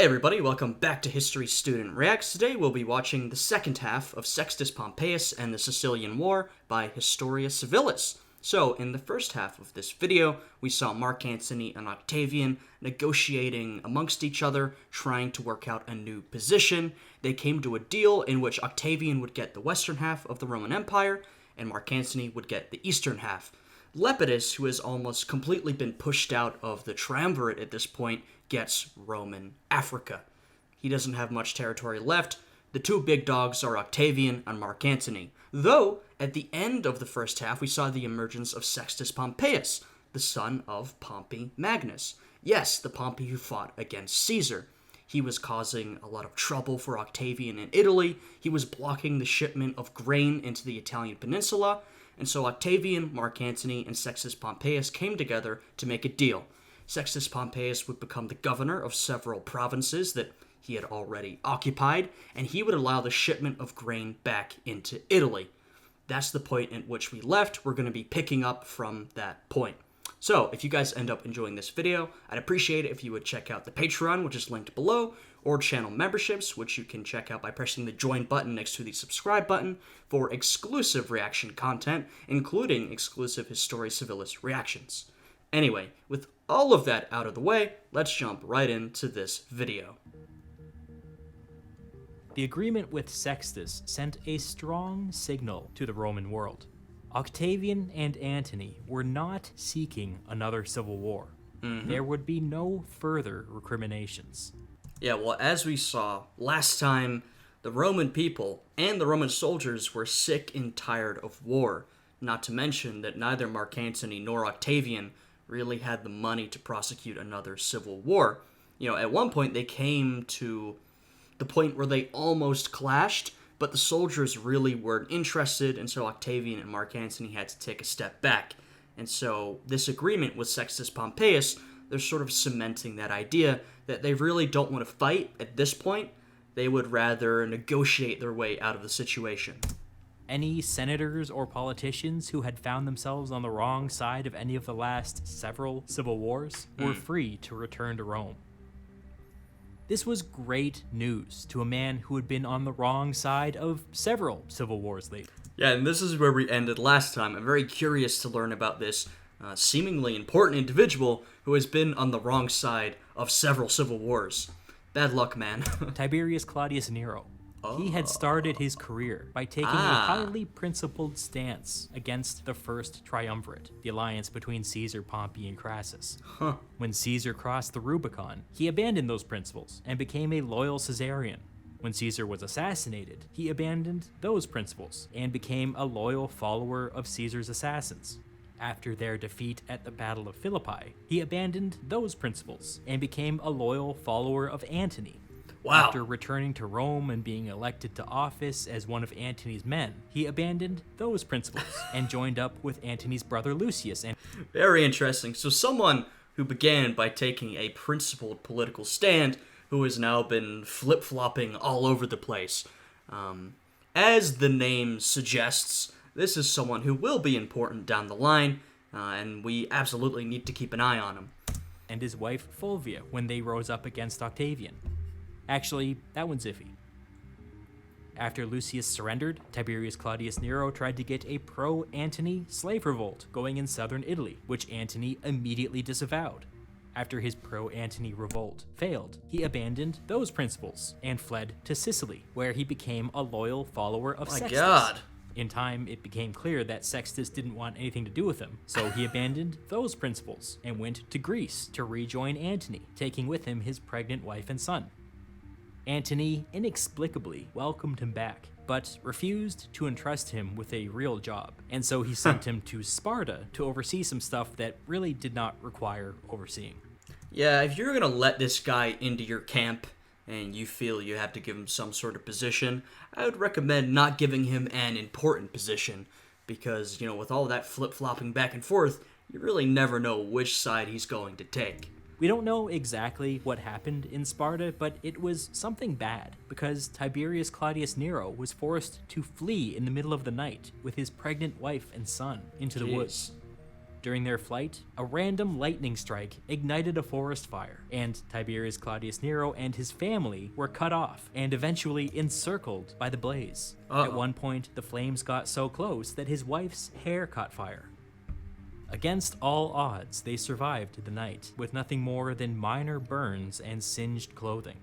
everybody, welcome back to History Student Reacts. Today we'll be watching the second half of Sextus Pompeius and the Sicilian War by Historia Civilis. So, in the first half of this video, we saw Mark Antony and Octavian negotiating amongst each other, trying to work out a new position. They came to a deal in which Octavian would get the western half of the Roman Empire, and Mark Antony would get the eastern half. Lepidus, who has almost completely been pushed out of the Triumvirate at this point, gets Roman Africa. He doesn't have much territory left. The two big dogs are Octavian and Mark Antony. Though, at the end of the first half, we saw the emergence of Sextus Pompeius, the son of Pompey Magnus. Yes, the Pompey who fought against Caesar. He was causing a lot of trouble for Octavian in Italy. He was blocking the shipment of grain into the Italian peninsula. And so Octavian, Mark Antony, and Sextus Pompeius came together to make a deal. Sextus Pompeius would become the governor of several provinces that he had already occupied, and he would allow the shipment of grain back into Italy. That's the point at which we left. We're going to be picking up from that point. So, if you guys end up enjoying this video, I'd appreciate it if you would check out the Patreon, which is linked below, or channel memberships, which you can check out by pressing the join button next to the subscribe button for exclusive reaction content, including exclusive Historia Civilis reactions. Anyway, with all of that out of the way, let's jump right into this video. The agreement with Sextus sent a strong signal to the Roman world. Octavian and Antony were not seeking another civil war. There would be no further recriminations. Yeah, well, as we saw last time, the Roman people and the Roman soldiers were sick and tired of war. Not to mention that neither Mark Antony nor Octavian really had the money to prosecute another civil war. You know, at one point they came to the point where they almost clashed, but the soldiers really weren't interested, and so Octavian and Mark Antony had to take a step back. And so this agreement with Sextus Pompeius, they're sort of cementing that idea that they really don't want to fight at this point. They would rather negotiate their way out of the situation. Any senators or politicians who had found themselves on the wrong side of any of the last several civil wars were free to return to Rome. This was great news to a man who had been on the wrong side of several civil wars lately. Yeah, and this is where we ended last time. I'm very curious to learn about this seemingly important individual who has been on the wrong side of several civil wars. Bad luck, man. Tiberius Claudius Nero. He had started his career by taking a highly principled stance against the first Triumvirate, the alliance between Caesar, Pompey, and Crassus. When Caesar crossed the Rubicon, he abandoned those principles and became a loyal Caesarian. When Caesar was assassinated, he abandoned those principles and became a loyal follower of Caesar's assassins. After their defeat at the Battle of Philippi, he abandoned those principles and became a loyal follower of Antony. Wow. After returning to Rome and being elected to office as one of Antony's men, he abandoned those principles and joined up with Antony's brother Lucius. And very interesting. So someone who began by taking a principled political stand, who has now been flip-flopping all over the place. As the name suggests, this is someone who will be important down the line, and we absolutely need to keep an eye on him. And his wife Fulvia when they rose up against Octavian. Actually, that one's iffy. After Lucius surrendered, Tiberius Claudius Nero tried to get a pro-Antony slave revolt going in southern Italy, which Antony immediately disavowed. After his pro-Antony revolt failed, he abandoned those principles and fled to Sicily, where he became a loyal follower of Sextus. God. In time, it became clear that Sextus didn't want anything to do with him, so he abandoned those principles and went to Greece to rejoin Antony, taking with him his pregnant wife and son. Antony inexplicably welcomed him back, but refused to entrust him with a real job, and so he sent him to Sparta to oversee some stuff that really did not require overseeing. Yeah, if you're gonna let this guy into your camp, and you feel you have to give him some sort of position, I would recommend not giving him an important position, because, you know, with all that flip-flopping back and forth, you really never know which side he's going to take. We don't know exactly what happened in Sparta, but it was something bad, because Tiberius Claudius Nero was forced to flee in the middle of the night with his pregnant wife and son into the woods. During their flight, a random lightning strike ignited a forest fire, and Tiberius Claudius Nero and his family were cut off and eventually encircled by the blaze. At one point, the flames got so close that his wife's hair caught fire. Against all odds, they survived the night, with nothing more than minor burns and singed clothing.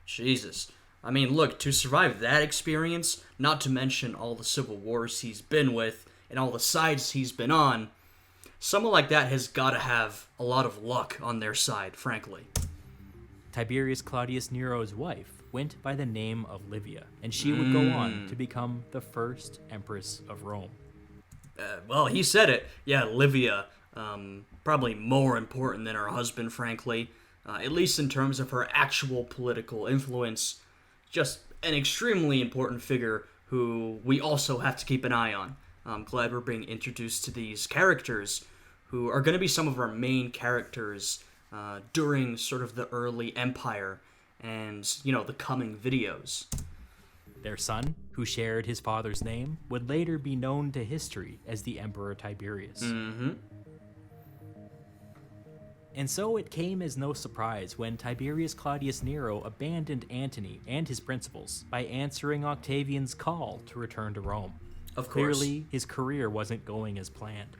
Jesus. I mean, look, to survive that experience, not to mention all the civil wars he's been with, and all the sides he's been on, someone like that has got to have a lot of luck on their side, frankly. Tiberius Claudius Nero's wife went by the name of Livia, and she would go on to become the first empress of Rome. Well, he said it. Yeah, Livia. Probably more important than her husband, frankly. At least in terms of her actual political influence. Just an extremely important figure who we also have to keep an eye on. I'm glad we're being introduced to these characters who are going to be some of our main characters during sort of the early empire and, the coming videos. Their son, who shared his father's name, would later be known to history as the Emperor Tiberius. And so it came as no surprise when Tiberius Claudius Nero abandoned Antony and his principles by answering Octavian's call to return to Rome. Of course. Clearly, his career wasn't going as planned.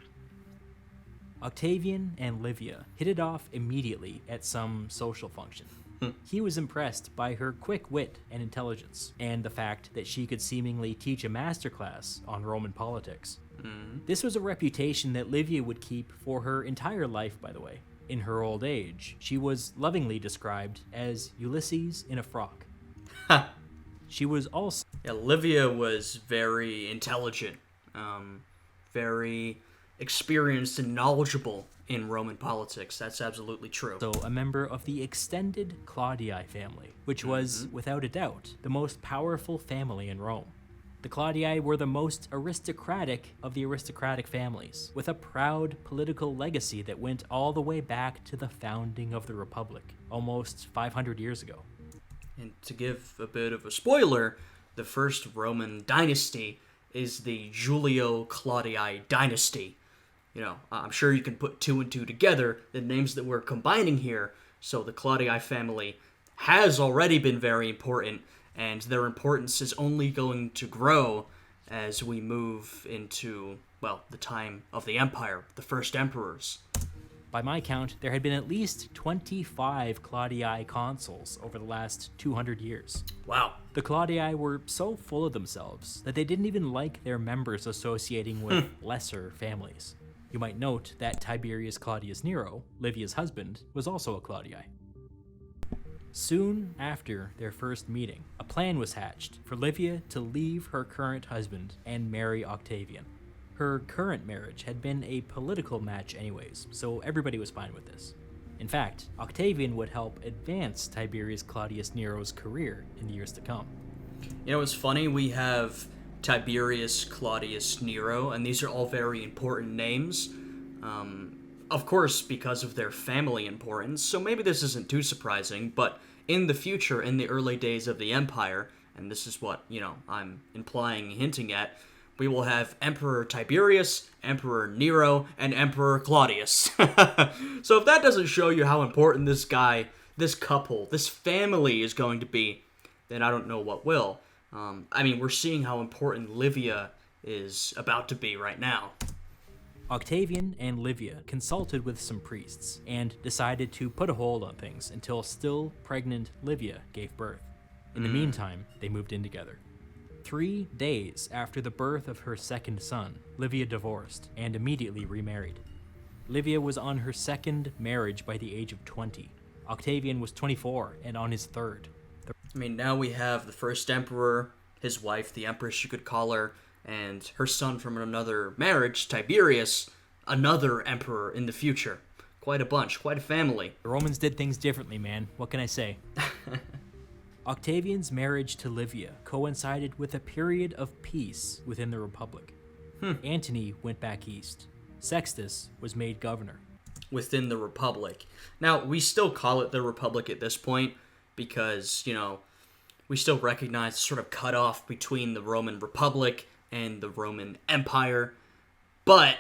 Octavian and Livia hit it off immediately at some social function. He was impressed by her quick wit and intelligence, and the fact that she could seemingly teach a masterclass on Roman politics. This was a reputation that Livia would keep for her entire life, by the way. In her old age, she was lovingly described as Ulysses in a frock. She was also... Yeah, Livia was very intelligent, very experienced and knowledgeable in Roman politics. That's absolutely true. So a member of the extended Claudii family, which was, without a doubt, the most powerful family in Rome. The Claudii were the most aristocratic of the aristocratic families, with a proud political legacy that went all the way back to the founding of the Republic, almost 500 years ago. And to give a bit of a spoiler, the first Roman dynasty is the Julio-Claudii dynasty. I'm sure you can put two and two together, the names that we're combining here. So the Claudii family has already been very important, and their importance is only going to grow as we move into, the time of the empire, the first emperors. By my count, there had been at least 25 Claudii consuls over the last 200 years. Wow. The Claudii were so full of themselves that they didn't even like their members associating with lesser families. You might note that Tiberius Claudius Nero, Livia's husband, was also a Claudii. Soon after their first meeting, a plan was hatched for Livia to leave her current husband and marry Octavian. Her current marriage had been a political match anyways, so everybody was fine with this. In fact, Octavian would help advance Tiberius Claudius Nero's career in the years to come. It's funny, we have Tiberius Claudius Nero, and these are all very important names. Of course, because of their family importance, so maybe this isn't too surprising, but in the future, in the early days of the Empire, and this is what, I'm implying, hinting at, we will have Emperor Tiberius, Emperor Nero, and Emperor Claudius. So if that doesn't show you how important this guy, this couple, this family is going to be, then I don't know what will. We're seeing how important Livia is about to be right now. Octavian and Livia consulted with some priests and decided to put a hold on things until still pregnant Livia gave birth. In the meantime, they moved in together. 3 days after the birth of her second son, Livia divorced and immediately remarried. Livia was on her second marriage by the age of 20. Octavian was 24 and on his third. Now we have the first emperor, his wife, the empress you could call her, and her son from another marriage, Tiberius, another emperor in the future. Quite a bunch, quite a family. The Romans did things differently, man. What can I say? Octavian's marriage to Livia coincided with a period of peace within the Republic. Antony went back east. Sextus was made governor. Within the Republic. Now, we still call it the Republic at this point because, we still recognize the sort of cutoff between the Roman Republic and the Roman Empire. But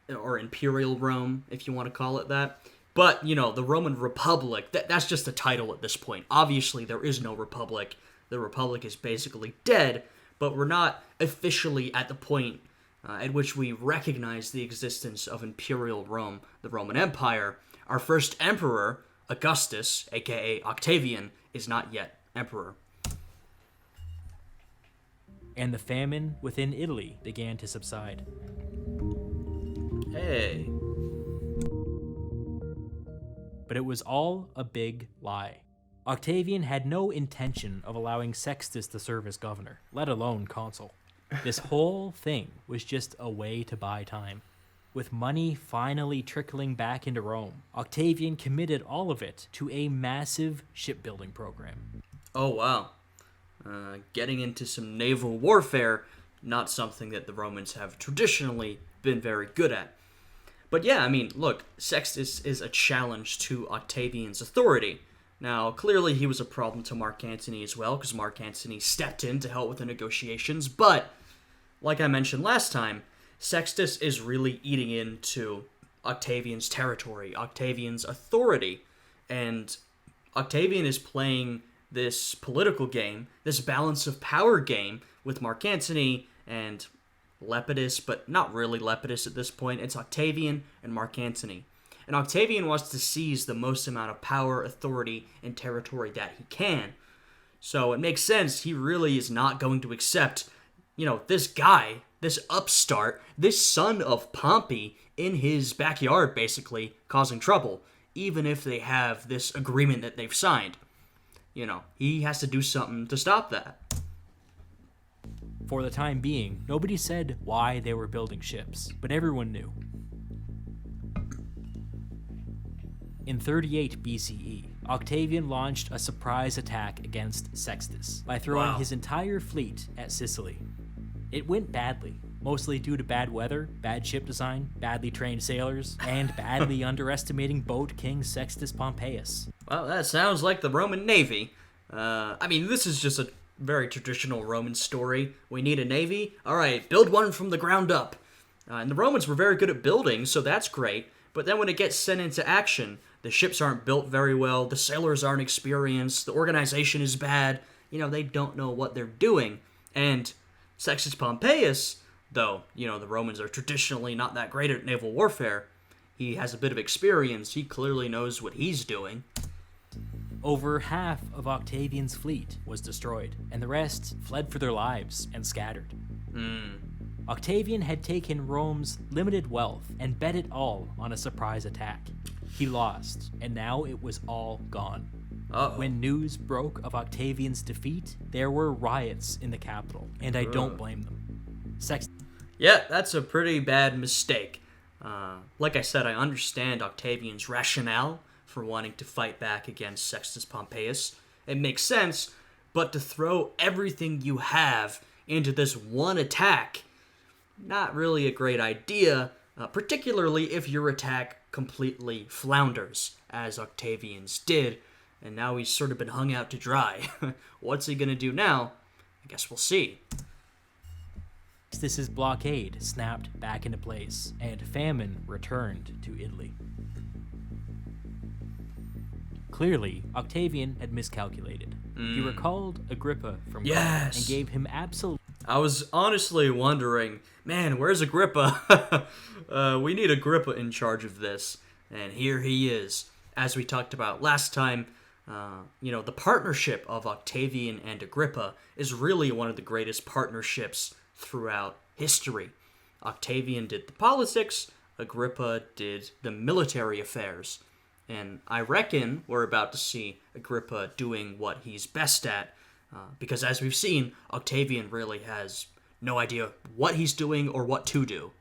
or Imperial Rome, if you want to call it that. But, the Roman Republic, that's just a title at this point. Obviously, there is no Republic. The Republic is basically dead, but we're not officially at the point at which we recognize the existence of Imperial Rome, the Roman Empire. Our first emperor, Augustus, aka Octavian, is not yet emperor. And the famine within Italy began to subside. Hey. But it was all a big lie. Octavian had no intention of allowing Sextus to serve as governor, let alone consul. This whole thing was just a way to buy time. With money finally trickling back into Rome, Octavian committed all of it to a massive shipbuilding program. Oh, wow. Getting into some naval warfare, not something that the Romans have traditionally been very good at. But yeah, look, Sextus is a challenge to Octavian's authority. Now, clearly he was a problem to Mark Antony as well, because Mark Antony stepped in to help with the negotiations, but, like I mentioned last time, Sextus is really eating into Octavian's territory, Octavian's authority, and Octavian is playing this political game, this balance of power game with Mark Antony and Lepidus, but not really Lepidus at this point. It's Octavian and Mark Antony. And Octavian wants to seize the most amount of power, authority, and territory that he can. So it makes sense he really is not going to accept, this guy, this upstart, this son of Pompey in his backyard, basically, causing trouble, even if they have this agreement that they've signed. He has to do something to stop that. For the time being, nobody said why they were building ships, but everyone knew. In 38 BCE, Octavian launched a surprise attack against Sextus by throwing his entire fleet at Sicily. It went badly, mostly due to bad weather, bad ship design, badly trained sailors, and badly underestimating boat king Sextus Pompeius. Well, that sounds like the Roman Navy. This is just a very traditional Roman story. We need a navy? Alright, build one from the ground up. And the Romans were very good at building, so that's great. But then when it gets sent into action, the ships aren't built very well, the sailors aren't experienced, the organization is bad, they don't know what they're doing. And Sextus Pompeius, though, the Romans are traditionally not that great at naval warfare, he has a bit of experience, he clearly knows what he's doing. Over half of Octavian's fleet was destroyed, and the rest fled for their lives and scattered. Octavian had taken Rome's limited wealth and bet it all on a surprise attack. He lost, and now it was all gone. When news broke of Octavian's defeat, there were riots in the capital, and I don't blame them. Yeah, that's a pretty bad mistake. Like I said, I understand Octavian's rationale for wanting to fight back against Sextus Pompeius. It makes sense, but to throw everything you have into this one attack, not really a great idea, particularly if your attack completely flounders, as Octavian's did, and now he's sort of been hung out to dry. What's he gonna do now? I guess we'll see. Sextus's blockade snapped back into place, and famine returned to Italy. Clearly, Octavian had miscalculated. He recalled Agrippa from Rome and gave him absolute... I was honestly wondering, man, where's Agrippa? We need Agrippa in charge of this. And here he is. As we talked about last time, the partnership of Octavian and Agrippa is really one of the greatest partnerships throughout history. Octavian did the politics, Agrippa did the military affairs. And I reckon we're about to see Agrippa doing what he's best at, because as we've seen, Octavian really has no idea what he's doing or what to do.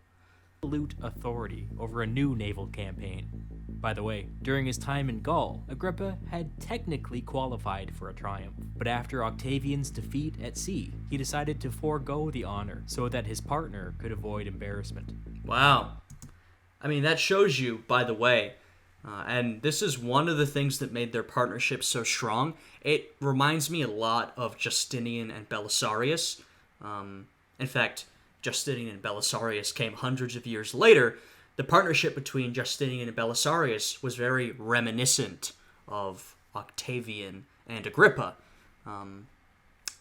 Absolute authority over a new naval campaign. By the way, during his time in Gaul, Agrippa had technically qualified for a triumph, but after Octavian's defeat at sea, he decided to forego the honor so that his partner could avoid embarrassment. Wow. That shows you, by the way, and this is one of the things that made their partnership so strong. It reminds me a lot of Justinian and Belisarius. In fact, Justinian and Belisarius came hundreds of years later, the partnership between Justinian and Belisarius was very reminiscent of Octavian and Agrippa,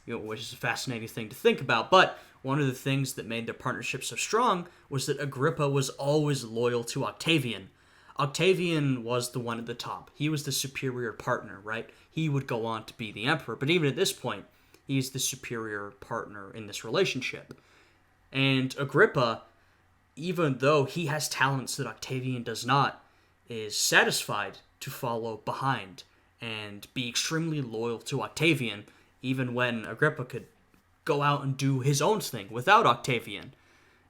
which is a fascinating thing to think about. But one of the things that made their partnership so strong was that Agrippa was always loyal to Octavian. Octavian was the one at the top. He was the superior partner, right? He would go on to be the emperor. But even at this point, he's the superior partner in this relationship. And Agrippa, even though he has talents that Octavian does not, is satisfied to follow behind and be extremely loyal to Octavian, even when Agrippa could go out and do his own thing without Octavian.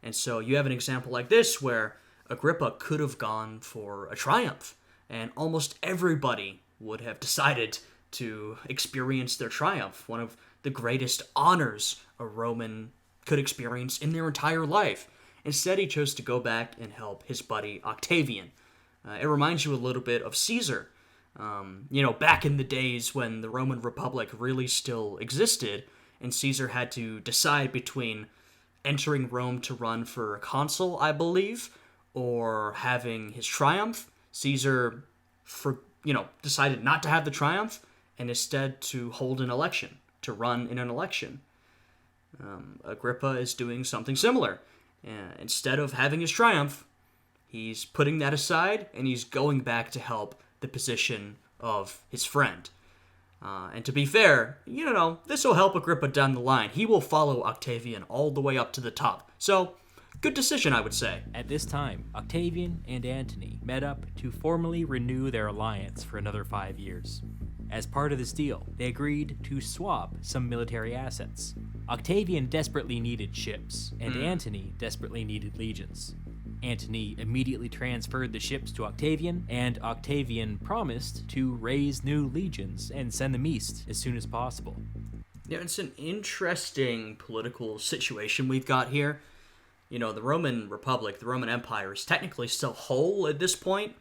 And so you have an example like this where Agrippa could have gone for a triumph, and almost everybody would have decided to experience their triumph, one of the greatest honors a Roman could experience in their entire life. Instead, he chose to go back and help his buddy Octavian. It reminds you a little bit of Caesar. Back in the days when the Roman Republic really still existed, and Caesar had to decide between entering Rome to run for a consul, I believe, or having his triumph. Caesar, decided not to have the triumph, and instead to hold an election, to run in an election. Agrippa is doing something similar. Instead of having his triumph, he's putting that aside, and he's going back to help the position of his friend. And to be fair, this will help Agrippa down the line. He will follow Octavian all the way up to the top. So, good decision, I would say. At this time, Octavian and Antony met up to formally renew their alliance for another 5 years. As part of this deal, they agreed to swap some military assets. Octavian desperately needed ships, and Antony desperately needed legions. Antony immediately transferred the ships to Octavian, and Octavian promised to raise new legions and send them east as soon as possible. Yeah, it's an interesting political situation we've got here. The Roman Republic, the Roman Empire, is technically still whole at this point,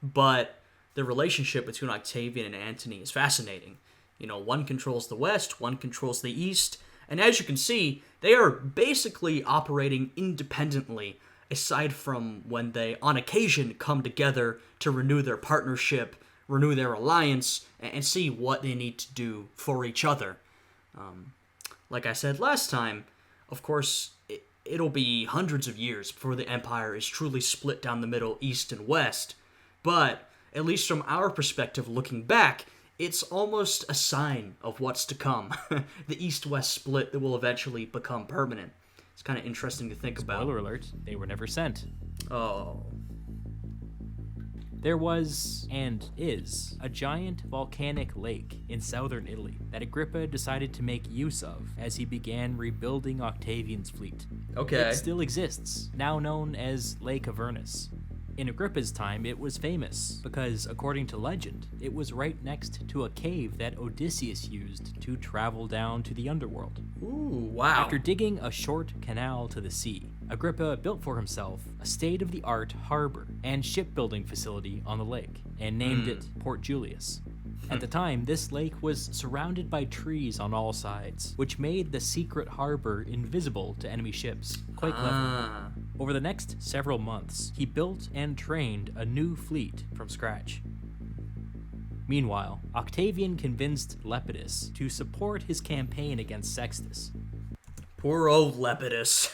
but the relationship between Octavian and Antony is fascinating. One controls the west, one controls the east, and as you can see, they are basically operating independently, aside from when they, on occasion, come together to renew their partnership, renew their alliance, and see what they need to do for each other. Like I said last time, of course, it'll be hundreds of years before the empire is truly split down the middle, east and west, but at least from our perspective looking back, it's almost a sign of what's to come. The east-west split that will eventually become permanent. It's kind of interesting to think about. Spoiler alert, they were never sent. Oh. There was, and is, a giant volcanic lake in southern Italy that Agrippa decided to make use of as he began rebuilding Octavian's fleet. Okay. It still exists, now known as Lake Avernus. In Agrippa's time, it was famous because, according to legend, it was right next to a cave that Odysseus used to travel down to the underworld. Ooh, wow. After digging a short canal to the sea, Agrippa built for himself a state-of-the-art harbor and shipbuilding facility on the lake, and named it Port Julius. At the time, this lake was surrounded by trees on all sides, which made the secret harbor invisible to enemy ships. Quite clever. Over the next several months, he built and trained a new fleet from scratch. Meanwhile, Octavian convinced Lepidus to support his campaign against Sextus. Poor old Lepidus.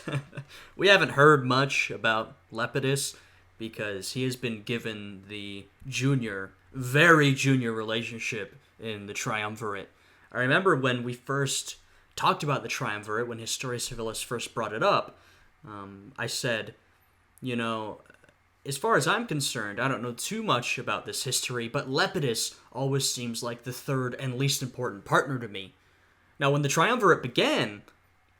We haven't heard much about Lepidus because he has been given the very junior relationship in the Triumvirate. I remember when we first talked about the Triumvirate, when Historia Civilis first brought it up, I said, as far as I'm concerned, I don't know too much about this history, but Lepidus always seems like the third and least important partner to me. Now, when the Triumvirate began,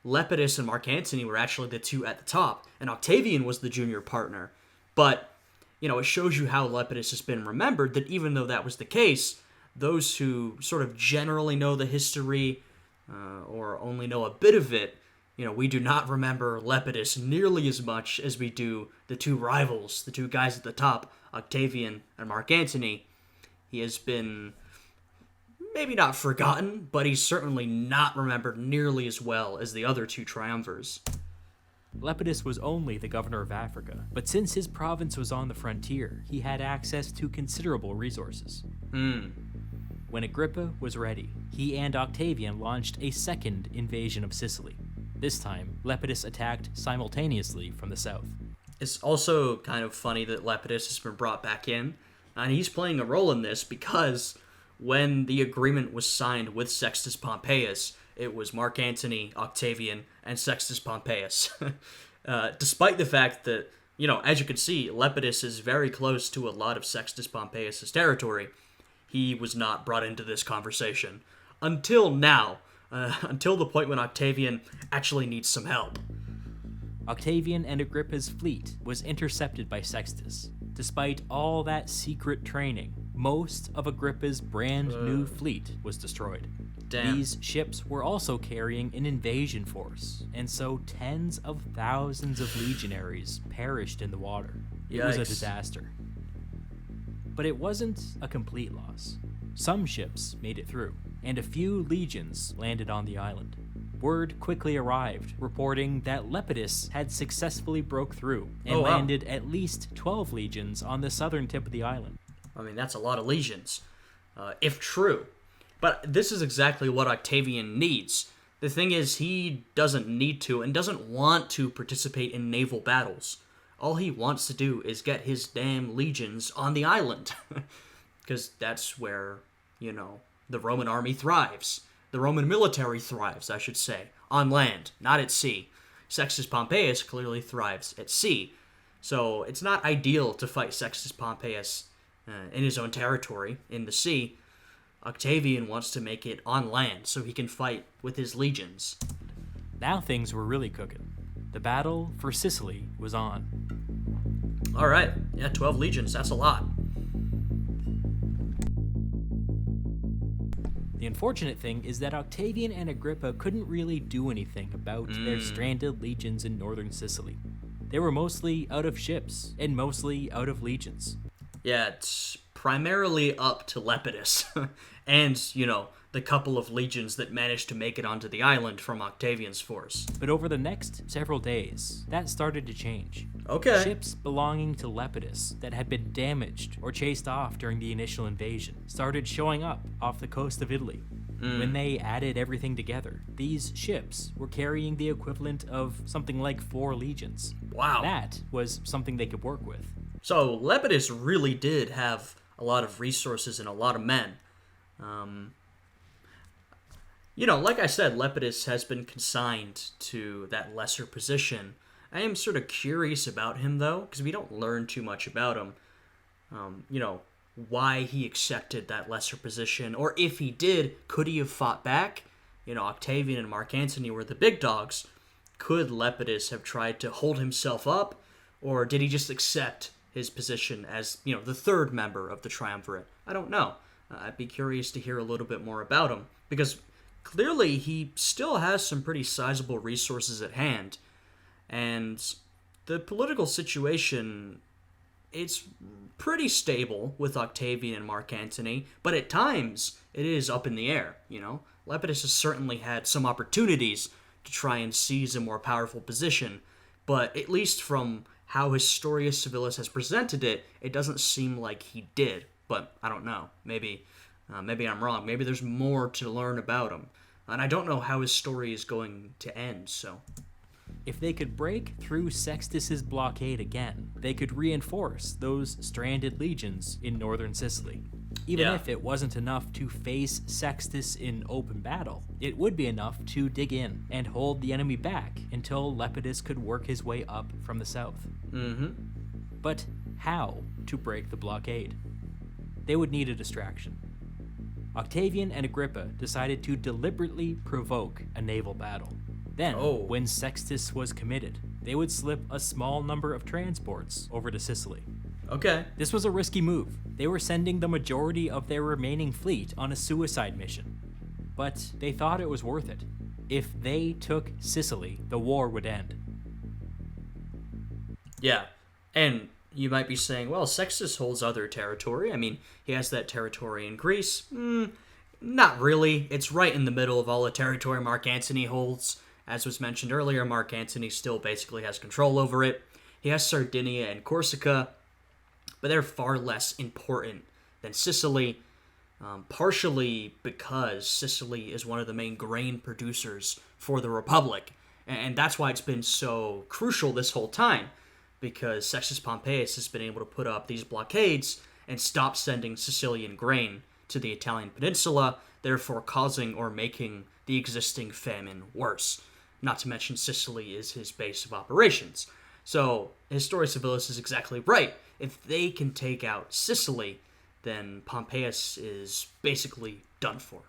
Lepidus and Mark Antony were actually the two at the top, and Octavian was the junior partner. But, it shows you how Lepidus has been remembered, that even though that was the case, those who sort of generally know the history, or only know a bit of it, we do not remember Lepidus nearly as much as we do the two rivals, the two guys at the top, Octavian and Mark Antony. He has been maybe not forgotten, but he's certainly not remembered nearly as well as the other two triumvirs. Lepidus was only the governor of Africa, but since his province was on the frontier, he had access to considerable resources. When Agrippa was ready, he and Octavian launched a second invasion of Sicily. This time, Lepidus attacked simultaneously from the south. It's also kind of funny that Lepidus has been brought back in, and he's playing a role in this because when the agreement was signed with Sextus Pompeius, it was Mark Antony, Octavian, and Sextus Pompeius. Despite the fact that, as you can see, Lepidus is very close to a lot of Sextus Pompeius' territory, he was not brought into this conversation. Until now. Until the point when Octavian actually needs some help. Octavian and Agrippa's fleet was intercepted by Sextus. Despite all that secret training, most of Agrippa's brand new fleet was destroyed. Damn. These ships were also carrying an invasion force, and so tens of thousands of legionaries perished in the water. It was a disaster. But it wasn't a complete loss. Some ships made it through, and a few legions landed on the island. Word quickly arrived, reporting that Lepidus had successfully broke through and landed at least 12 legions on the southern tip of the island. I mean, that's a lot of legions, if true. But this is exactly what Octavian needs. The thing is, he doesn't need to and doesn't want to participate in naval battles. All he wants to do is get his damn legions on the island. Because that's where, the Roman army thrives. The Roman military thrives, I should say, on land, not at sea. Sextus Pompeius clearly thrives at sea. So it's not ideal to fight Sextus Pompeius in his own territory, in the sea. Octavian wants to make it on land so he can fight with his legions. Now things were really cooking. The battle for Sicily was on. Alright, 12 legions, that's a lot. The unfortunate thing is that Octavian and Agrippa couldn't really do anything about their stranded legions in northern Sicily. They were mostly out of ships, and mostly out of legions. Yeah, it's primarily up to Lepidus, and, the couple of legions that managed to make it onto the island from Octavian's force. But over the next several days, that started to change. Okay. Ships belonging to Lepidus that had been damaged or chased off during the initial invasion started showing up off the coast of Italy. When they added everything together, these ships were carrying the equivalent of something like 4 legions. Wow. That was something they could work with. So Lepidus really did have a lot of resources and a lot of men. Like I said, Lepidus has been consigned to that lesser position. I am sort of curious about him, though, because we don't learn too much about him. Why he accepted that lesser position, or if he did, could he have fought back? Octavian and Mark Antony were the big dogs. Could Lepidus have tried to hold himself up, or did he just accept his position as, the third member of the Triumvirate? I don't know. I'd be curious to hear a little bit more about him, because clearly he still has some pretty sizable resources at hand, and the political situation, it's pretty stable with Octavian and Mark Antony, but at times it is up in the air, Lepidus has certainly had some opportunities to try and seize a more powerful position, but at least from how Historia Civilis has presented it, it doesn't seem like he did. But I don't know. Maybe I'm wrong. Maybe there's more to learn about him. And I don't know how his story is going to end, so... If they could break through Sextus's blockade again, they could reinforce those stranded legions in northern Sicily. Even if it wasn't enough to face Sextus in open battle, it would be enough to dig in and hold the enemy back until Lepidus could work his way up from the south. But how to break the blockade? They would need a distraction. Octavian and Agrippa decided to deliberately provoke a naval battle. Then, when Sextus was committed, they would slip a small number of transports over to Sicily. Okay. This was a risky move. They were sending the majority of their remaining fleet on a suicide mission. But they thought it was worth it. If they took Sicily, the war would end. Yeah, and you might be saying, well, Sextus holds other territory. I mean, he has that territory in Greece. Not really. It's right in the middle of all the territory Mark Antony holds. As was mentioned earlier, Mark Antony still basically has control over it. He has Sardinia and Corsica, but they're far less important than Sicily, partially because Sicily is one of the main grain producers for the Republic. And that's why it's been so crucial this whole time, because Sextus Pompeius has been able to put up these blockades and stop sending Sicilian grain to the Italian peninsula, therefore causing or making the existing famine worse. Not to mention Sicily is his base of operations. So Historia Civilis is exactly right. If they can take out Sicily, then Pompeius is basically done for.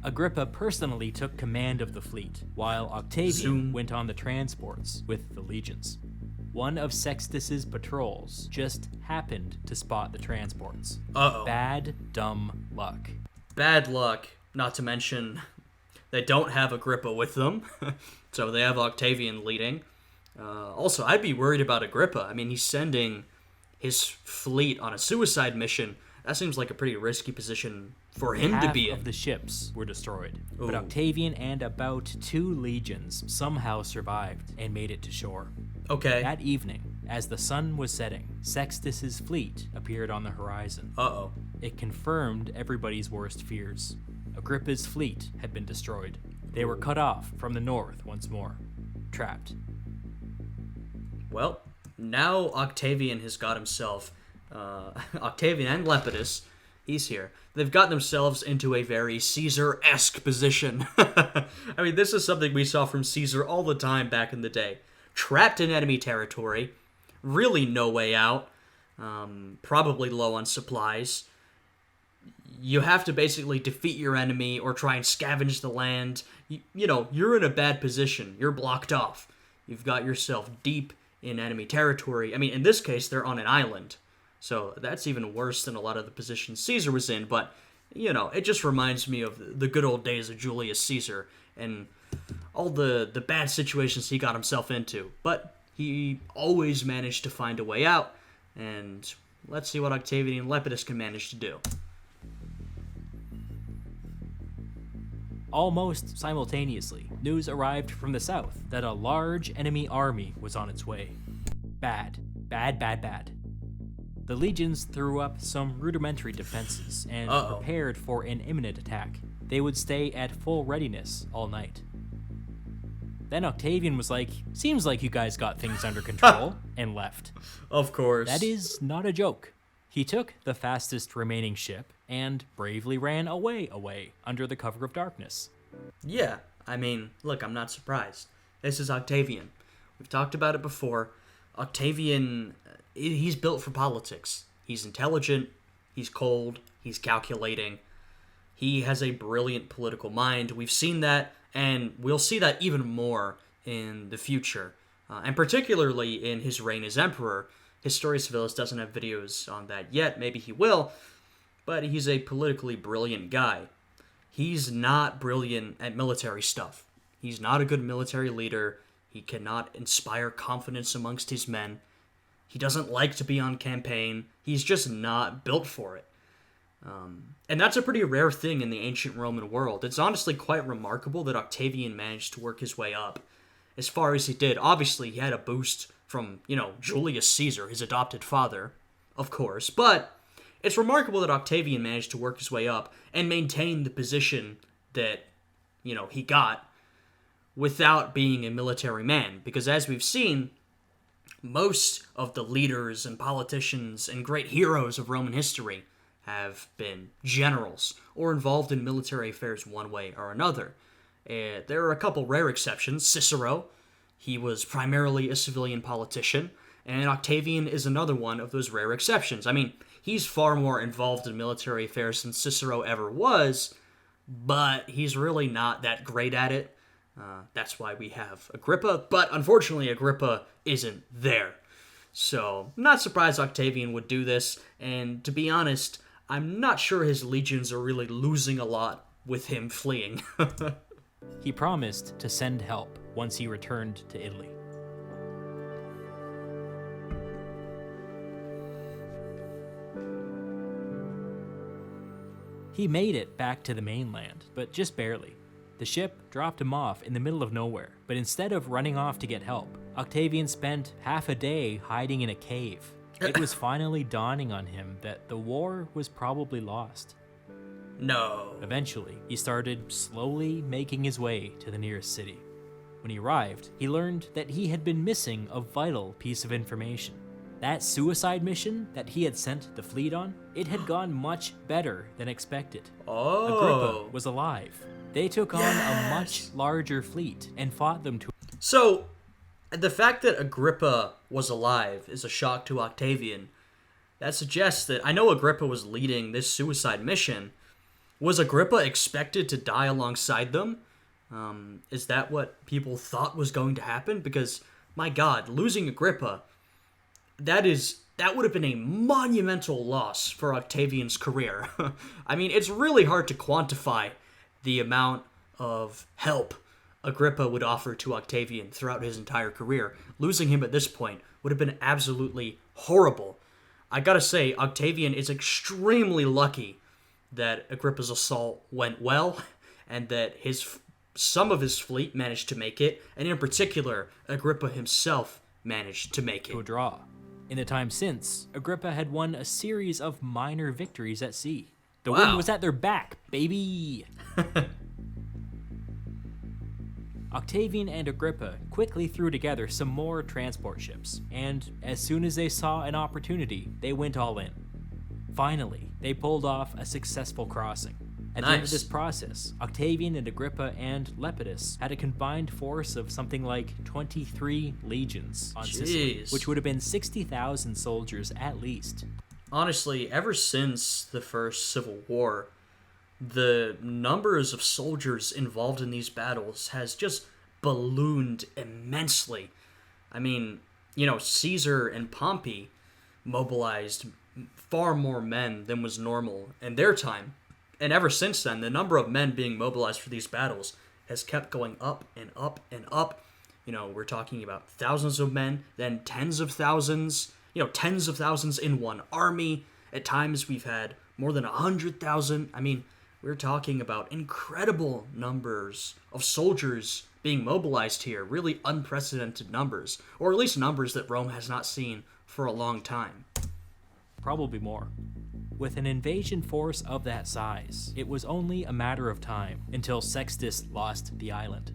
Agrippa personally took command of the fleet, while Octavian went on the transports with the legions. One of Sextus's patrols just happened to spot the transports. Uh-oh. Bad, dumb luck. Bad luck, not to mention they don't have Agrippa with them, so they have Octavian leading. Also, I'd be worried about Agrippa. I mean, he's sending his fleet on a suicide mission. That seems like a pretty risky position for him to be in. Half of the ships were destroyed, Ooh. but Octavian and about 2 legions somehow survived and made it to shore. Okay. That evening, as the sun was setting, Sextus's fleet appeared on the horizon. Uh-oh. It confirmed everybody's worst fears. Agrippa's fleet had been destroyed. They were cut off from the north once more. Trapped. Well, now Octavian has got himself, Octavian and Lepidus, he's here. They've gotten themselves into a very Caesar-esque position. I mean, this is something we saw from Caesar all the time back in the day. Trapped in enemy territory, really no way out, probably low on supplies. You have to basically defeat your enemy or try and scavenge the land. You know, you're in a bad position. You're blocked off. You've got yourself deep in enemy territory. I mean, in this case, they're on an island. So that's even worse than a lot of the positions Caesar was in. But, you know, it just reminds me of the good old days of Julius Caesar and all the bad situations he got himself into. But he always managed to find a way out. And let's see what Octavian and Lepidus can manage to do. Almost simultaneously, news arrived from the south that a large enemy army was on its way. Bad. Bad, bad, bad. The legions threw up some rudimentary defenses and prepared for an imminent attack. They would stay at full readiness all night. Then Octavian was like, "Seems like you guys got things under control," and left. Of course. That is not a joke. He took the fastest remaining ship and bravely ran away under the cover of darkness. Yeah, I mean, look, I'm not surprised. This is Octavian. We've talked about it before. Octavian, he's built for politics. He's intelligent, he's cold, he's calculating. He has a brilliant political mind. We've seen that, and we'll see that even more in the future. And particularly in his reign as emperor. Historia Civilis doesn't have videos on that yet. Maybe he will. But he's a politically brilliant guy. He's not brilliant at military stuff. He's not a good military leader. He cannot inspire confidence amongst his men. He doesn't like to be on campaign. He's just not built for it. And that's a pretty rare thing in the ancient Roman world. It's honestly quite remarkable that Octavian managed to work his way up as far as he did. Obviously, he had a boost from, Julius Caesar, his adopted father, of course. But it's remarkable that Octavian managed to work his way up and maintain the position that, he got without being a military man. Because as we've seen, most of the leaders and politicians and great heroes of Roman history have been generals or involved in military affairs one way or another. There are a couple rare exceptions. Cicero, he was primarily a civilian politician, and Octavian is another one of those rare exceptions. I mean, he's far more involved in military affairs than Cicero ever was, but he's really not that great at it. That's why we have Agrippa, but unfortunately Agrippa isn't there. So, not surprised Octavian would do this, and to be honest, I'm not sure his legions are really losing a lot with him fleeing. He promised to send help once he returned to Italy. He made it back to the mainland, but just barely. The ship dropped him off in the middle of nowhere, but instead of running off to get help, Octavian spent half a day hiding in a cave. It was finally dawning on him that the war was probably lost. No. Eventually, he started slowly making his way to the nearest city. When he arrived, he learned that he had been missing a vital piece of information. That suicide mission that he had sent the fleet on, it had gone much better than expected. Oh. Agrippa was alive. They took on a much larger fleet and fought them to... So, the fact that Agrippa was alive is a shock to Octavian. That suggests that, I know Agrippa was leading this suicide mission. Was Agrippa expected to die alongside them? Is that what people thought was going to happen? Because, my God, losing Agrippa, that would have been a monumental loss for Octavian's career. I mean, it's really hard to quantify the amount of help Agrippa would offer to Octavian throughout his entire career. Losing him at this point would have been absolutely horrible. I gotta say, Octavian is extremely lucky that Agrippa's assault went well, and that some of his fleet managed to make it, and in particular, Agrippa himself managed to make it. To a draw. In the time since, Agrippa had won a series of minor victories at sea. The wind was at their back, baby! Octavian and Agrippa quickly threw together some more transport ships, and as soon as they saw an opportunity, they went all in. Finally, they pulled off a successful crossing. At the end of this process, Octavian and Agrippa and Lepidus had a combined force of something like 23 legions on Sicily, which would have been 60,000 soldiers at least. Honestly, ever since the First Civil War, the numbers of soldiers involved in these battles has just ballooned immensely. I mean, Caesar and Pompey mobilized far more men than was normal in their time. And ever since then, the number of men being mobilized for these battles has kept going up and up and up. We're talking about thousands of men, then tens of thousands, tens of thousands in one army. At times, we've had more than 100,000. I mean, we're talking about incredible numbers of soldiers being mobilized here, really unprecedented numbers, or at least numbers that Rome has not seen for a long time. Probably more. With an invasion force of that size, it was only a matter of time until Sextus lost the island.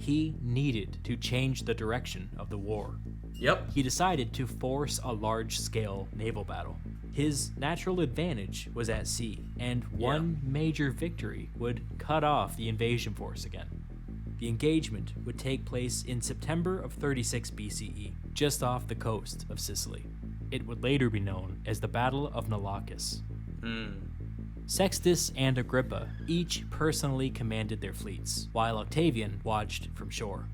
He needed to change the direction of the war. Yep. He decided to force a large-scale naval battle. His natural advantage was at sea, and one major victory would cut off the invasion force again. The engagement would take place in September of 36 BCE, just off the coast of Sicily. It would later be known as the Battle of Naulochus. Sextus and Agrippa each personally commanded their fleets, while Octavian watched from shore.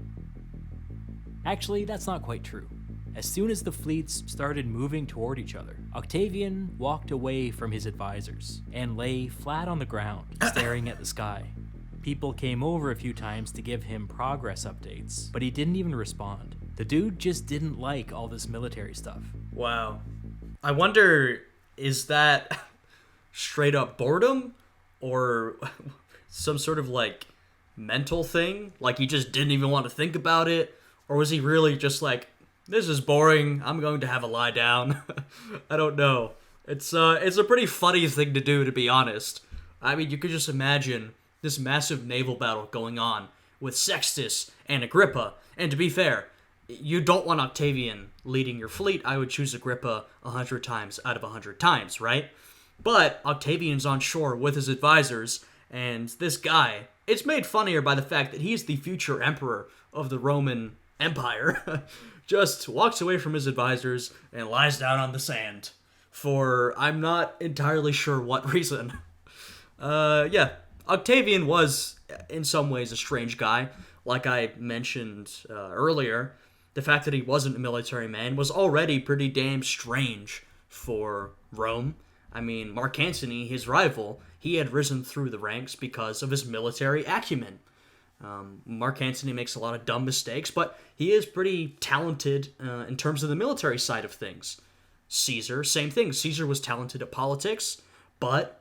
Actually, that's not quite true. As soon as the fleets started moving toward each other, Octavian walked away from his advisors and lay flat on the ground, staring at the sky. People came over a few times to give him progress updates, but he didn't even respond. The dude just didn't like all this military stuff. Wow. I wonder, is that straight up boredom? Or some sort of, mental thing? Like, he just didn't even want to think about it? Or was he really just like, this is boring, I'm going to have a lie down? I don't know. It's a pretty funny thing to do, to be honest. I mean, you could just imagine this massive naval battle going on with Sextus and Agrippa. And to be fair, you don't want Octavian leading your fleet. I would choose Agrippa 100 times out of 100 times, right? But Octavian's on shore with his advisors, and this guy, it's made funnier by the fact that he's the future emperor of the Roman Empire, just walks away from his advisors and lies down on the sand for I'm not entirely sure what reason. Octavian was in some ways a strange guy. Like I mentioned earlier, the fact that he wasn't a military man was already pretty damn strange for Rome. I mean, Mark Antony, his rival, he had risen through the ranks because of his military acumen. Mark Antony makes a lot of dumb mistakes, but he is pretty talented in terms of the military side of things. Caesar, same thing. Caesar was talented at politics, but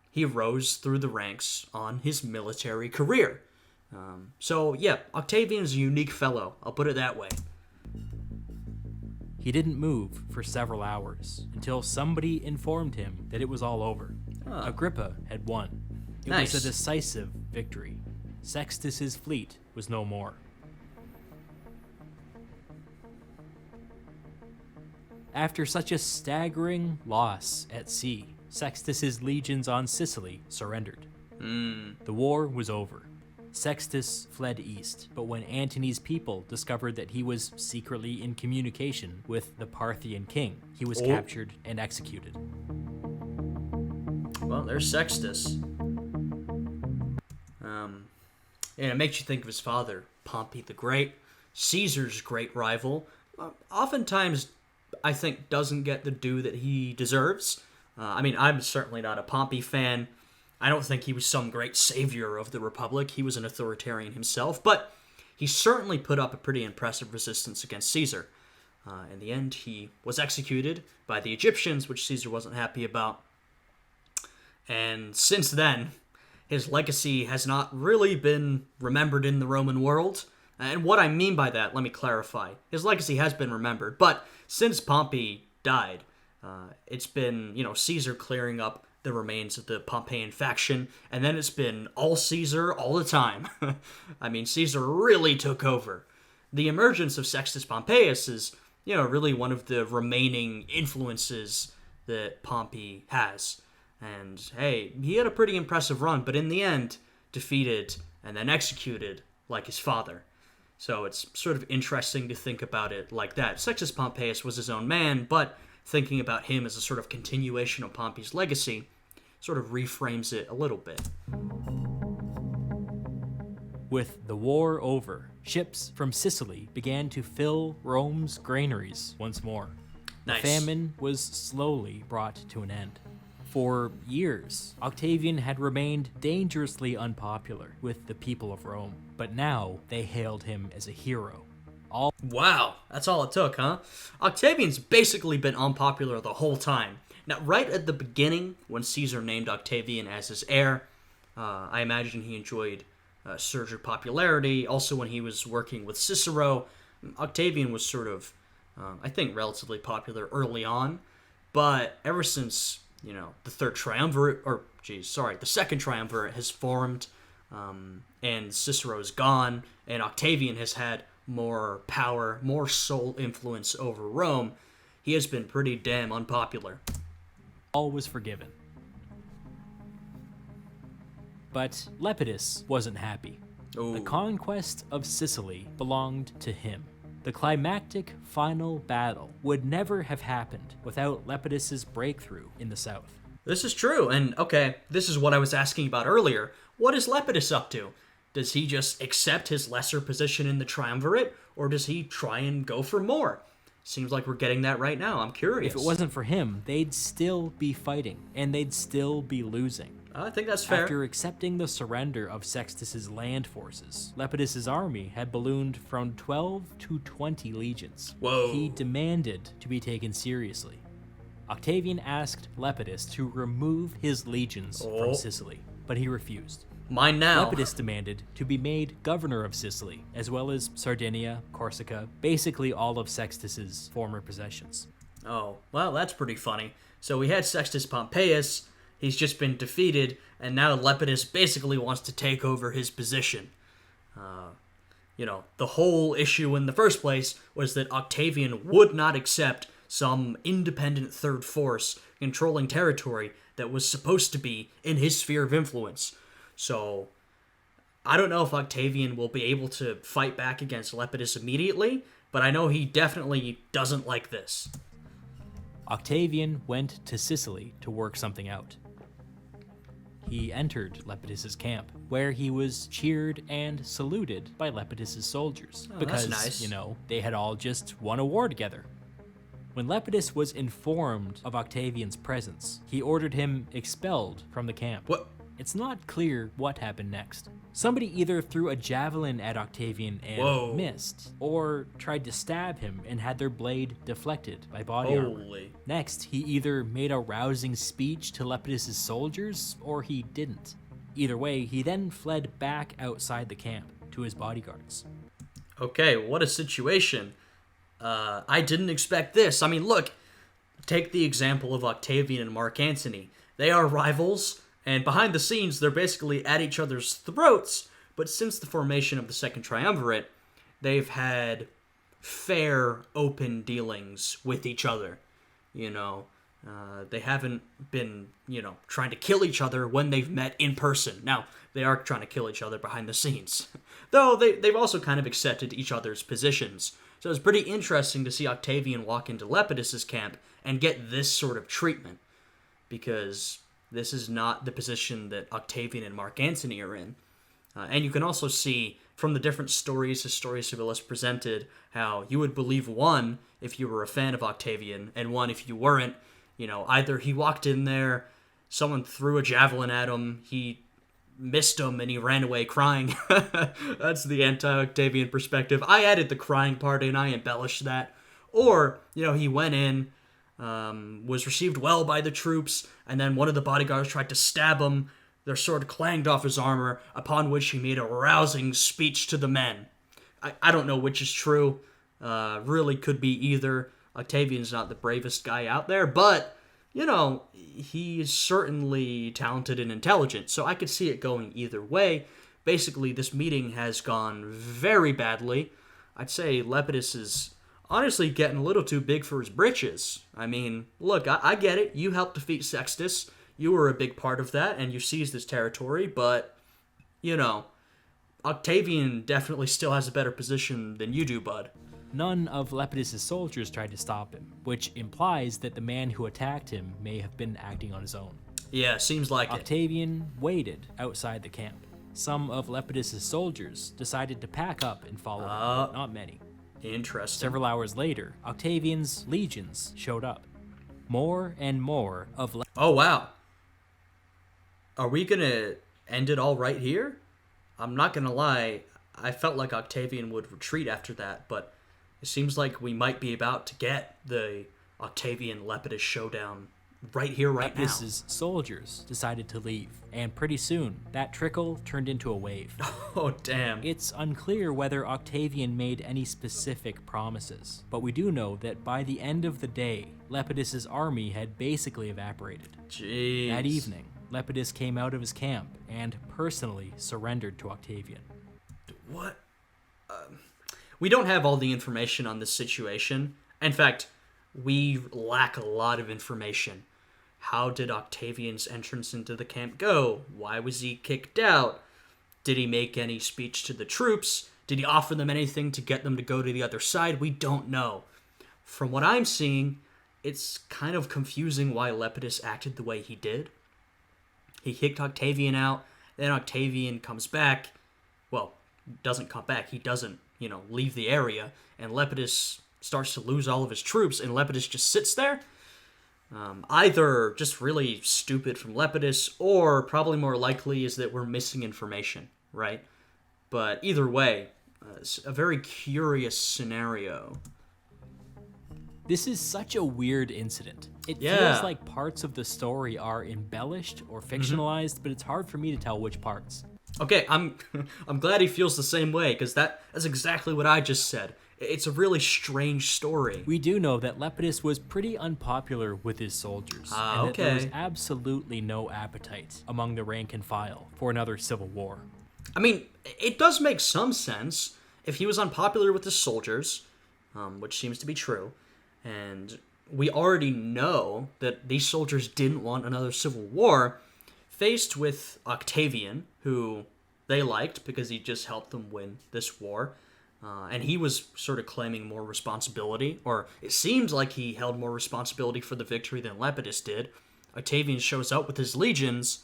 he rose through the ranks on his military career. So yeah, Octavian is a unique fellow. I'll put it that way. He didn't move for several hours until somebody informed him that it was all over. Agrippa had won. It Nice. was a decisive victory. Sextus's fleet was no more. After such a staggering loss at sea, Sextus's legions on Sicily surrendered. The war was over. Sextus fled east, but when Antony's people discovered that he was secretly in communication with the Parthian king, he was captured and executed. Well, there's Sextus. And it makes you think of his father, Pompey the Great, Caesar's great rival. Oftentimes, I think, doesn't get the due that he deserves. I mean, I'm certainly not a Pompey fan. I don't think he was some great savior of the Republic. He was an authoritarian himself, but he certainly put up a pretty impressive resistance against Caesar. In the end, he was executed by the Egyptians, which Caesar wasn't happy about. And since then, his legacy has not really been remembered in the Roman world. And what I mean by that, let me clarify. His legacy has been remembered, but since Pompey died, it's been, Caesar clearing up the remains of the Pompeian faction, and then it's been all Caesar all the time. I mean, Caesar really took over. The emergence of Sextus Pompeius is, really one of the remaining influences that Pompey has. And, hey, he had a pretty impressive run, but in the end, defeated and then executed like his father. So it's sort of interesting to think about it like that. Sextus Pompeius was his own man, but thinking about him as a sort of continuation of Pompey's legacy sort of reframes it a little bit. With the war over, ships from Sicily began to fill Rome's granaries once more. Nice. The famine was slowly brought to an end. For years, Octavian had remained dangerously unpopular with the people of Rome, but now they hailed him as a hero. Wow, that's all it took, huh? Octavian's basically been unpopular the whole time. Now, right at the beginning, when Caesar named Octavian as his heir, I imagine he enjoyed a surge of popularity. Also, when he was working with Cicero, Octavian was sort of, I think, relatively popular early on. But ever since, the second triumvirate has formed, and Cicero's gone, and Octavian has had more power, more sole influence over Rome, he has been pretty damn unpopular. All was forgiven. But Lepidus wasn't happy. Ooh. The conquest of Sicily belonged to him. The climactic final battle would never have happened without Lepidus's breakthrough in the south. This is true, and okay, this is what I was asking about earlier. What is Lepidus up to? Does he just accept his lesser position in the Triumvirate, or does he try and go for more? Seems like we're getting that right now. I'm curious. If it wasn't for him, they'd still be fighting, and they'd still be losing. I think that's fair. After accepting the surrender of Sextus's land forces, Lepidus's army had ballooned from 12 to 20 legions. Whoa. He demanded to be taken seriously. Octavian asked Lepidus to remove his legions from Sicily, but he refused. Mine now. Lepidus demanded to be made governor of Sicily, as well as Sardinia, Corsica, basically all of Sextus's former possessions. Oh, well, that's pretty funny. So we had Sextus Pompeius, he's just been defeated, and now Lepidus basically wants to take over his position. The whole issue in the first place was that Octavian would not accept some independent third force controlling territory that was supposed to be in his sphere of influence. So, I don't know if Octavian will be able to fight back against Lepidus immediately, but I know he definitely doesn't like this. Octavian went to Sicily to work something out. He entered Lepidus's camp, where he was cheered and saluted by Lepidus's soldiers, because, that's nice. They had all just won a war together. When Lepidus was informed of Octavian's presence, he ordered him expelled from the camp. What? It's not clear what happened next. Somebody either threw a javelin at Octavian and missed, or tried to stab him and had their blade deflected by body armor. Next, he either made a rousing speech to Lepidus's soldiers, or he didn't. Either way, he then fled back outside the camp to his bodyguards. Okay, what a situation. I didn't expect this. I mean, look, take the example of Octavian and Mark Antony. They are rivals, and behind the scenes, they're basically at each other's throats, but since the formation of the Second Triumvirate, they've had fair, open dealings with each other. They haven't been, trying to kill each other when they've met in person. Now, they are trying to kill each other behind the scenes. Though they've also kind of accepted each other's positions. So it's pretty interesting to see Octavian walk into Lepidus's camp and get this sort of treatment. Because this is not the position that Octavian and Mark Antony are in. And you can also see from the different stories Historia Civilis presented how you would believe one if you were a fan of Octavian, and one if you weren't. Either he walked in there, someone threw a javelin at him, he missed him, and he ran away crying. That's the anti-Octavian perspective. I added the crying part and I embellished that. Or, he went in, was received well by the troops, and then one of the bodyguards tried to stab him. Their sword clanged off his armor, upon which he made a rousing speech to the men. I don't know which is true. Really could be either. Octavian's not the bravest guy out there, but, he's certainly talented and intelligent, so I could see it going either way. Basically, this meeting has gone very badly. I'd say Lepidus is honestly getting a little too big for his britches. I mean, look, I get it. You helped defeat Sextus. You were a big part of that, and you seized this territory, but, Octavian definitely still has a better position than you do, bud. None of Lepidus' soldiers tried to stop him, which implies that the man who attacked him may have been acting on his own. Yeah, seems like Octavian waited outside the camp. Some of Lepidus' soldiers decided to pack up and follow him, but not many. Interesting. Several hours later, Octavian's legions showed up. More and more of Oh, wow. Are we gonna end it all right here? I'm not gonna lie, I felt like Octavian would retreat after that, but it seems like we might be about to get the Octavian-Lepidus showdown right here, right now. Lepidus' soldiers decided to leave, and pretty soon, that trickle turned into a wave. Oh, damn. It's unclear whether Octavian made any specific promises, but we do know that by the end of the day, Lepidus' army had basically evaporated. Jeez. That evening, Lepidus came out of his camp and personally surrendered to Octavian. What? We don't have all the information on this situation. In fact, we lack a lot of information. How did Octavian's entrance into the camp go? Why was he kicked out? Did he make any speech to the troops? Did he offer them anything to get them to go to the other side? We don't know. From what I'm seeing, it's kind of confusing why Lepidus acted the way he did. He kicked Octavian out, then Octavian comes back. Well, doesn't come back. He doesn't, leave the area. And Lepidus starts to lose all of his troops, and Lepidus just sits there. Either just really stupid from Lepidus, or probably more likely is that we're missing information, right? But either way, it's a very curious scenario. This is such a weird incident. It feels like parts of the story are embellished or fictionalized, but it's hard for me to tell which parts. Okay, I'm glad he feels the same way, because that's exactly what I just said. It's a really strange story. We do know that Lepidus was pretty unpopular with his soldiers, and that there was absolutely no appetite among the rank and file for another civil war. I mean, it does make some sense. If he was unpopular with his soldiers, which seems to be true, and we already know that these soldiers didn't want another civil war, faced with Octavian, who they liked because he just helped them win this war, and he was sort of claiming more responsibility, or it seems like he held more responsibility for the victory than Lepidus did. Octavian shows up with his legions.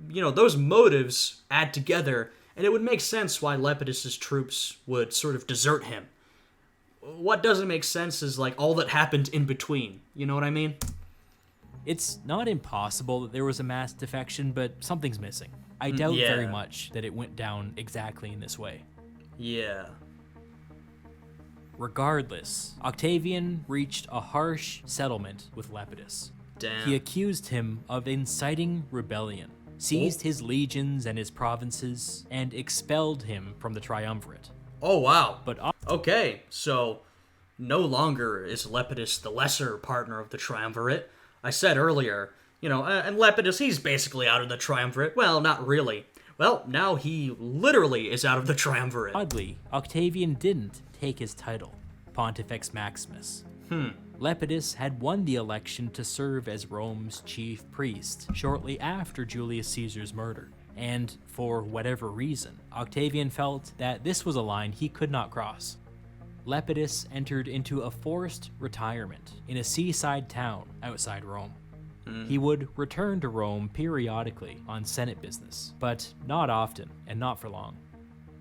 Those motives add together, and it would make sense why Lepidus's troops would sort of desert him. What doesn't make sense is all that happened in between. You know what I mean? It's not impossible that there was a mass defection, but something's missing. I doubt very much that it went down exactly in this way. Yeah. Regardless, Octavian reached a harsh settlement with Lepidus. Damn. He accused him of inciting rebellion, seized his legions and his provinces, and expelled him from the Triumvirate. Oh, wow. But Okay, so no longer is Lepidus the lesser partner of the Triumvirate. I said earlier, and Lepidus, he's basically out of the Triumvirate. Well, not really. Well, now he literally is out of the Triumvirate. oddly, Octavian didn't take his title, Pontifex Maximus. Lepidus had won the election to serve as Rome's chief priest shortly after Julius Caesar's murder. And for whatever reason, Octavian felt that this was a line he could not cross. Lepidus entered into a forced retirement in a seaside town outside Rome. He would return to Rome periodically on Senate business, but not often and not for long.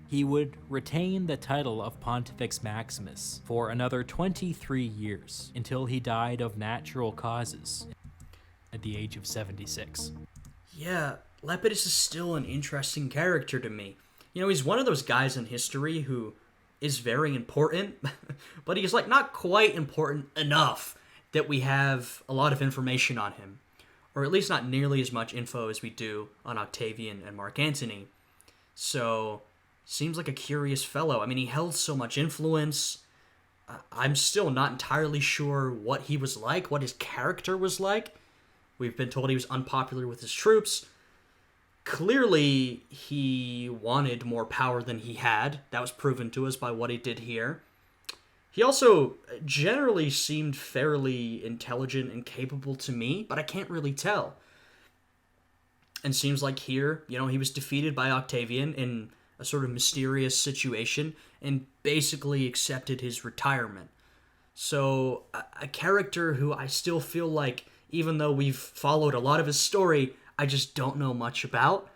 He would retain the title of Pontifex Maximus for another 23 years until he died of natural causes at the age of 76. Yeah, Lepidus is still an interesting character to me. He's one of those guys in history who is very important, but he's not quite important enough that we have a lot of information on him, or at least not nearly as much info as we do on Octavian and Mark Antony. So, seems like a curious fellow. I mean, he held so much influence. I'm still not entirely sure what he was like, what his character was like. We've been told he was unpopular with his troops. Clearly, he wanted more power than he had. That was proven to us by what he did here. He also generally seemed fairly intelligent and capable to me, but I can't really tell. And seems like here, he was defeated by Octavian in a sort of mysterious situation and basically accepted his retirement. So, a character who I still feel like, even though we've followed a lot of his story, I just don't know much about.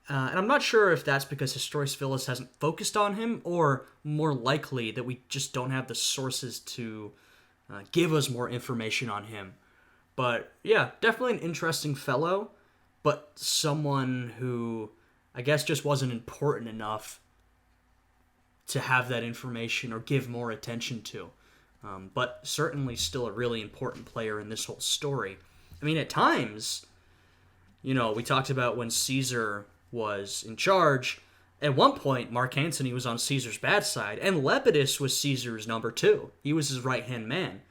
And I'm not sure if that's because Historia Civilis hasn't focused on him, or more likely that we just don't have the sources to give us more information on him. But yeah, definitely an interesting fellow, but someone who I guess just wasn't important enough to have that information or give more attention to. But certainly still a really important player in this whole story. I mean, at times, we talked about when Caesar was in charge. At one point, Mark Antony was on Caesar's bad side, and Lepidus was Caesar's number 2. He was his right-hand man.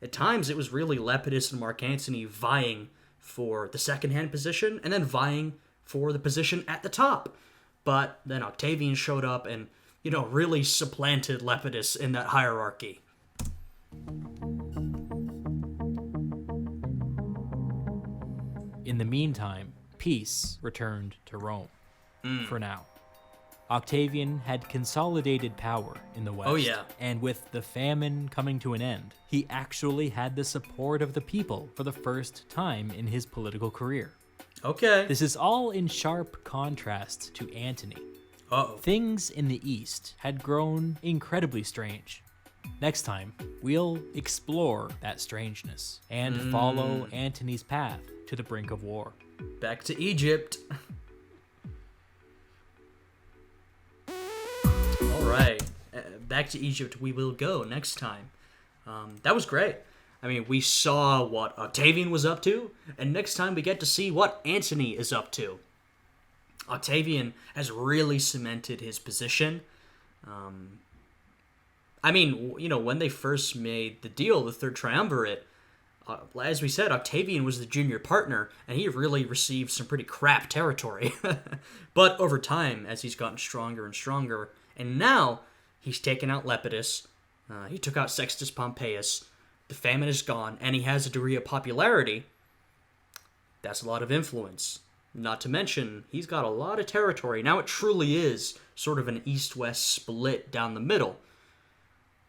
At times, it was really Lepidus and Mark Antony vying for the second-hand position, and then vying for the position at the top. But then Octavian showed up and, really supplanted Lepidus in that hierarchy. In the meantime, peace returned to Rome, for now. Octavian had consolidated power in the West. Oh, yeah. And with the famine coming to an end, he actually had the support of the people for the first time in his political career. Okay. This is all in sharp contrast to Antony. Uh-oh. Things in the East had grown incredibly strange. Next time, we'll explore that strangeness and follow Antony's path to the brink of war. Back to Egypt. All right. Back to Egypt we will go next time. That was great. I mean, we saw what Octavian was up to, and next time we get to see what Antony is up to. Octavian has really cemented his position. I mean, when they first made the deal, the Third Triumvirate, as we said, Octavian was the junior partner, and he really received some pretty crap territory. But over time, as he's gotten stronger and stronger, and now he's taken out Lepidus, he took out Sextus Pompeius, the famine is gone, and he has a degree of popularity. That's a lot of influence. Not to mention, he's got a lot of territory. Now it truly is sort of an east-west split down the middle.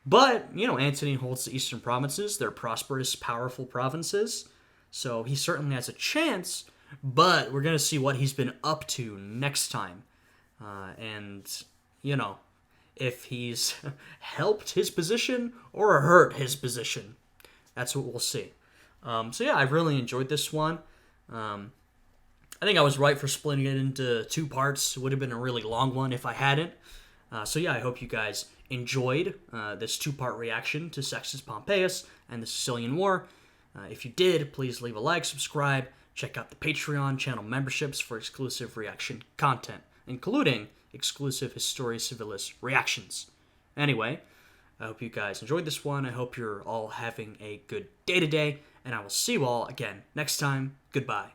But, Antony holds the eastern provinces. They're prosperous, powerful provinces. So he certainly has a chance, but we're going to see what he's been up to next time. If he's helped his position or hurt his position. That's what we'll see. I really enjoyed this one. I think I was right for splitting it into 2 parts. It would have been a really long one if I hadn't. I hope you guys enjoyed this 2-part reaction to Sextus Pompeius and the Sicilian War. If you did, please leave a like, subscribe, Check out the Patreon channel memberships for exclusive reaction content, including exclusive Historia Civilis reactions. Anyway, I hope you guys enjoyed this one. I hope you're all having a good day today, and I will see you all again next time. Goodbye.